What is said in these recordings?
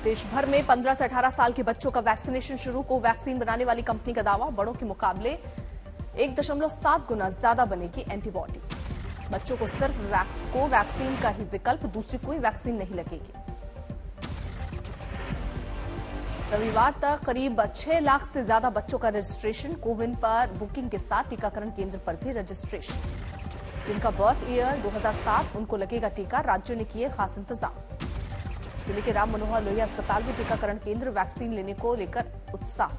देश भर में 15 से 18 साल के बच्चों का वैक्सीनेशन शुरू। कोवैक्सीन बनाने वाली कंपनी का दावा, बड़ों के मुकाबले 1.7 गुना ज्यादा बनेगी एंटीबॉडी। बच्चों को सिर्फ कोवैक्सीन का ही विकल्प, दूसरी कोई वैक्सीन नहीं लगेगी। रविवार तक करीब 6 लाख से ज्यादा बच्चों का रजिस्ट्रेशन। कोविन पर बुकिंग के साथ टीकाकरण केंद्र पर भी रजिस्ट्रेशन। जिनका बर्थ ईयर 2007, उनको लगेगा टीका। राज्यों ने किए खास इंतजाम। दिल्ली के राम मनोहर लोहिया अस्पताल में टीकाकरण केंद्र, वैक्सीन लेने को लेकर उत्साह।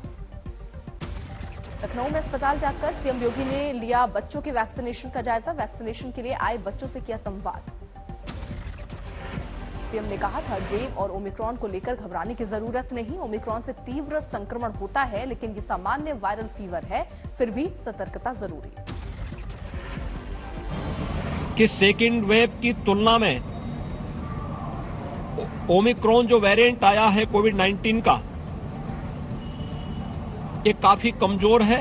लखनऊ में अस्पताल जाकर सीएम योगी ने लिया बच्चों के वैक्सीनेशन का जायजा। वैक्सीनेशन के लिए आए बच्चों से किया संवाद। सीएम ने कहा, थर्ड वेव और ओमिक्रॉन को लेकर घबराने की जरूरत नहीं। ओमिक्रॉन से तीव्र संक्रमण होता है, लेकिन ये सामान्य वायरल फीवर है, फिर भी सतर्कता जरूरी। कि सेकेंड वेव की तुलना में ओमिक्रॉन जो वेरिएंट आया है कोविड-19 का, ये काफी कमजोर है।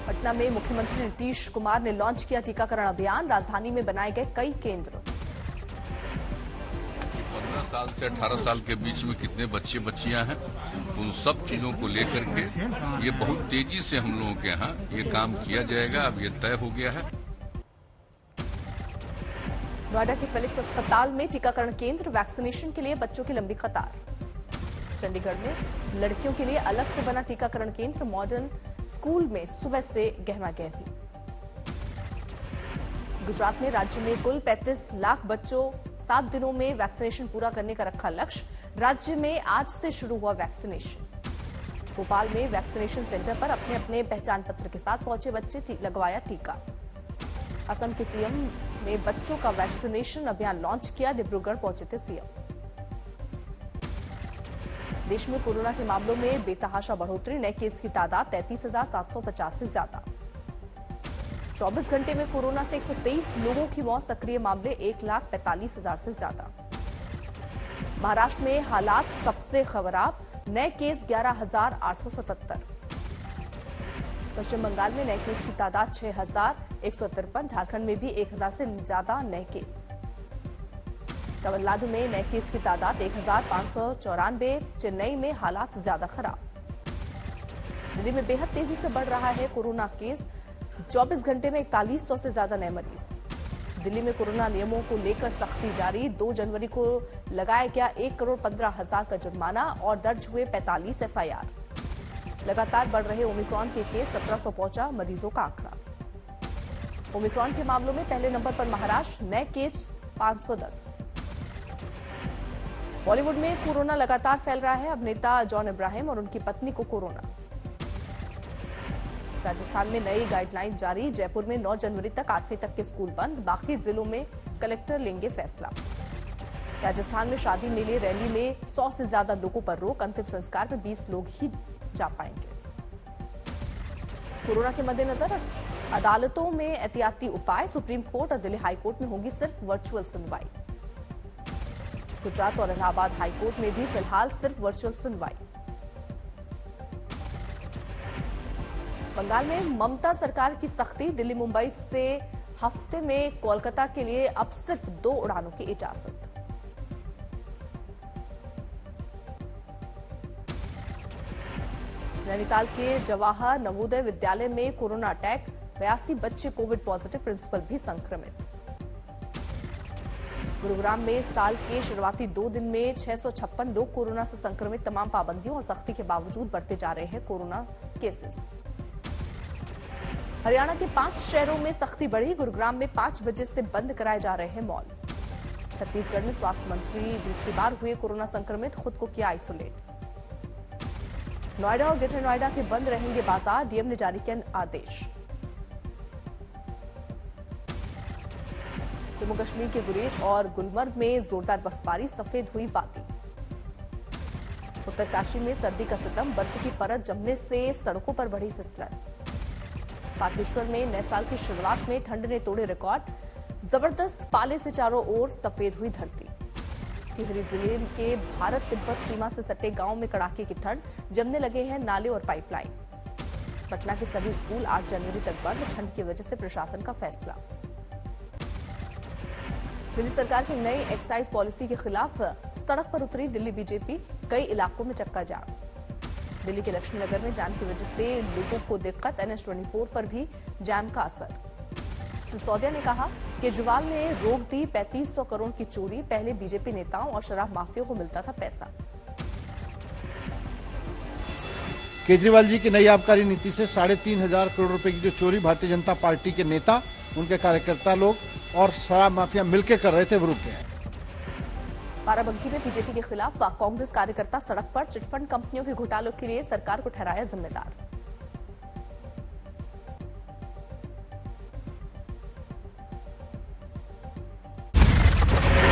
पटना में मुख्यमंत्री नीतीश कुमार ने लॉन्च किया टीकाकरण अभियान। राजधानी में बनाए गए कई केंद्र। 15 साल से 18 साल के बीच में कितने बच्चे बच्चियां हैं, तो उन सब चीजों को लेकर के ये बहुत तेजी से हम लोगों के यहाँ ये काम किया जाएगा। अब ये तय हो गया है। नोएडा के फिलिप्स अस्पताल में टीकाकरण केंद्र, वैक्सीनेशन के लिए बच्चों की लंबी कतार। चंडीगढ़ में लड़कियों के लिए अलग से बना टीकाकरण केंद्र। मॉडर्न स्कूल में सुबह से गहमा गहमी। गुजरात में राज्य में कुल 35 लाख बच्चों, 7 दिनों में वैक्सीनेशन पूरा करने का रखा लक्ष्य। राज्य में आज से शुरू हुआ वैक्सीनेशन। भोपाल में वैक्सीनेशन सेंटर पर अपने अपने पहचान पत्र के साथ पहुंचे बच्चे, लगवाया टीका। असम के सीएम ने बच्चों का वैक्सीनेशन अभियान लॉन्च किया। डिब्रूगढ़ पहुंचे थे सीएम। देश में कोरोना के मामलों में बेतहाशा बढ़ोतरी। नए केस की तादाद 33,750 से ज्यादा। 24 घंटे में कोरोना से 123 लोगों की मौत। सक्रिय मामले 1,45,000 से ज्यादा। महाराष्ट्र में हालात सबसे खराब। नए केस 11,877। पश्चिम बंगाल में नए केस की तादाद 6,153। झारखंड में भी 1,000 से ज्यादा नए केस। तमिलनाडु में नए केस की तादाद 1,594। चेन्नई में हालात ज्यादा खराब। दिल्ली में बेहद तेजी से बढ़ रहा है कोरोना केस। 24 घंटे में 4100 से ज्यादा नए मरीज। दिल्ली में कोरोना नियमों को लेकर सख्ती जारी। 2 जनवरी को लगाया गया 1,15,00,000 का जुर्माना और दर्ज हुए 45 एफआईआर। लगातार बढ़ रहे ओमिक्रॉन के केस, 1700 पहुंचा मरीजों का आंकड़ा। ओमिक्रॉन के मामलों में पहले नंबर पर महाराष्ट्र, नए केस 510। बॉलीवुड में कोरोना लगातार फैल रहा है। अभिनेता जॉन इब्राहिम और उनकी पत्नी को कोरोना। राजस्थान में नई गाइडलाइन जारी। जयपुर में 9 जनवरी तक 8वीं तक के स्कूल बंद। बाकी जिलों में कलेक्टर लेंगे फैसला। राजस्थान में शादी, मेले, रैली में 100 से ज्यादा लोगों पर रोक। अंतिम संस्कार में 20 लोग ही जा पाएंगे। कोरोना के मद्देनजर अदालतों में एहतियाती उपाय। सुप्रीम कोर्ट और दिल्ली हाई कोर्ट में होगी सिर्फ वर्चुअल सुनवाई। गुजरात और इलाहाबाद हाई कोर्ट में भी फिलहाल सिर्फ वर्चुअल सुनवाई। बंगाल में ममता सरकार की सख्ती। दिल्ली मुंबई से हफ्ते में कोलकाता के लिए अब सिर्फ 2 उड़ानों की इजाजत। नैनीताल के जवाहर नवोदय विद्यालय में कोरोना अटैक। 82 बच्चे कोविड पॉजिटिव, प्रिंसिपल भी संक्रमित। गुरुग्राम में साल के शुरुआती 2 दिन में 656 लोग कोरोना से संक्रमित। तमाम पाबंदियों और सख्ती के बावजूद बढ़ते जा रहे हैं कोरोना केसेस। हरियाणा के 5 शहरों में सख्ती बढ़ी। गुरुग्राम में 5 बजे से बंद कराए जा रहे हैं मॉल। छत्तीसगढ़ में स्वास्थ्य मंत्री दूसरी बार हुए कोरोना संक्रमित, खुद को किया आइसोलेट। नोएडा और ग्रेटर नोएडा के बंद रहेंगे बाजार। डीएम ने जारी किया आदेश। जम्मू कश्मीर के गुरेज और गुलमर्ग में जोरदार बर्फबारी। सफेद हुई वादी। उत्तरकाशी में सर्दी का सितम। बर्फ की परत जमने से सड़कों पर बढ़ी फिसलन। बागेश्वर में नए साल की शुरुआत में ठंड ने तोड़े रिकॉर्ड। जबरदस्त पाले से चारों ओर सफेद हुई धरती। टिहरी जिले के भारत तिब्बत सीमा से सटे गांव में कड़ाके की ठंड। जमने लगे हैं नाले और पाइपलाइन। पटना के सभी स्कूल 8 जनवरी तक बंद। ठंड की वजह से प्रशासन का फैसला। दिल्ली सरकार की नई एक्साइज पॉलिसी के खिलाफ सड़क पर उतरी दिल्ली बीजेपी, कई इलाकों में चक्का जाम। दिल्ली के लक्ष्मी नगर में जाम की वजह से लोगों को दिक्कत, NH-24 पर भी जाम का असर। सिसोदिया ने कहा केजरीवाल ने रोक दी 3500 करोड़ की चोरी, पहले बीजेपी नेताओं और शराब माफियाओं को मिलता था पैसा। केजरीवाल जी की नई आबकारी नीति से 3,500 करोड़ रुपए की जो चोरी भारतीय जनता पार्टी के नेता, उनके कार्यकर्ता लोग और शराब माफिया मिलकर कर रहे थे, वो रुक गए। बाराबंकी में बीजेपी के खिलाफ कांग्रेस कार्यकर्ता सड़क पर, चिटफंड कंपनियों के घोटालों के लिए सरकार को ठहराया जिम्मेदार।